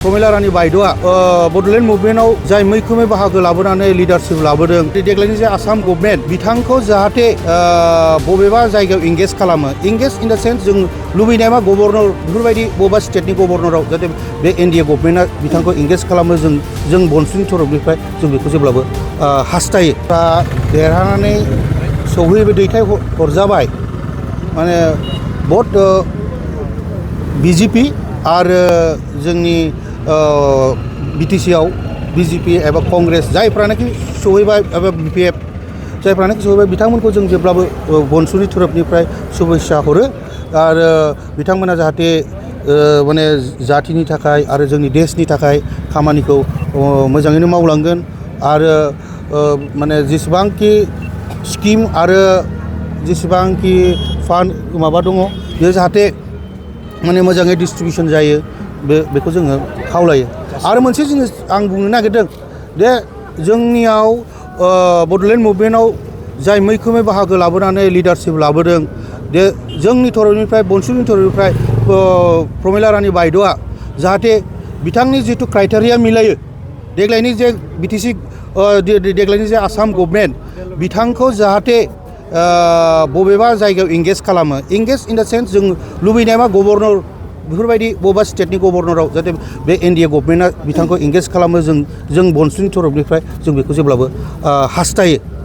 प्रमिलारानी बायद'आ बड'लेण्ड मुभमेन्टआव जाय मैखोमै बाहागो लाबोनानै लिडारशिप लाबोदों देग्लायनि जे आसाम गभर्नमेन्ट बिथांखौ जाहाथे बबेबा जायगायाव इंगेज खालामो इंगेज इन द सेन्स जों लुबैनाय मा गभर्नर बेफोरबायदि बबेबा स्टेटनि गभर्नराव जाहाथे बे एनडिए गभर्नमेन्टआ बिथांखौ इंगेज खालामो जों बनसुनि तरफनिफ्राय जों बेखौ जेब्लाबो हास्थायो दा देरहानानै सौहैबो दैथाय हरजाबाय माने भट बिजेपि आरो जोंनि बिटिसिआव बिजेपि एबा कंग्रेस जायफ्रानोखि सहैबाय एबा बिपिएफ जायफ्रानोखि सहैबाय बिथांमोनखौ जों जेब्लाबो बनसुनि तरफनिफ्राय शुभेच्छा हरो आरो बिथांमोना जाहाथे माने जातिनि थाखाय आरो जोंनि देशनि थाखाय खामानिखौ मोजाङैनो मावलांगोन आरो माने जेसेबांखि स्किम आरो जेसेबांखि फान्ड माबा दङ बेयो जाहाथे माने मोजाङै डिस्ट्रिबिउसन जायो बेखौ जोङो खावलायो आरो मोनसे जिनिस आं बुंनो नागिरदों जे जोंनियाव बड'लेण्ड मुभमेन्टआव जाय मैखोमै बाहागो लाबोनानै लिडारशिप लाबोदों जे जोंनि तरफनिफ्राय बनसुनि तरफनिफ्राय प्रमिलारानी बायद'आ जाहाथे बिथांनि जिथु क्राइटेरिया मिलायो देग्लायनि जे बिटिसि देग्लायनि जे आसाम गभर्नमेन्ट बिथांखौ जाहाथे बबेबा जायगायाव इंगेज खालामो इंगेज इन द सेन्स जों लुबैनाय मा गभर्नर बेफोरबायदि बबेबा स्टेटनि गभर्नराव जाहाथे बे एनडिए गभर्नमेन्टआ बिथांखौ इंगेज खालामो जों बनसुनि तरफनिफ्राय जों बेखौ जेब्लाबो हास्थायो।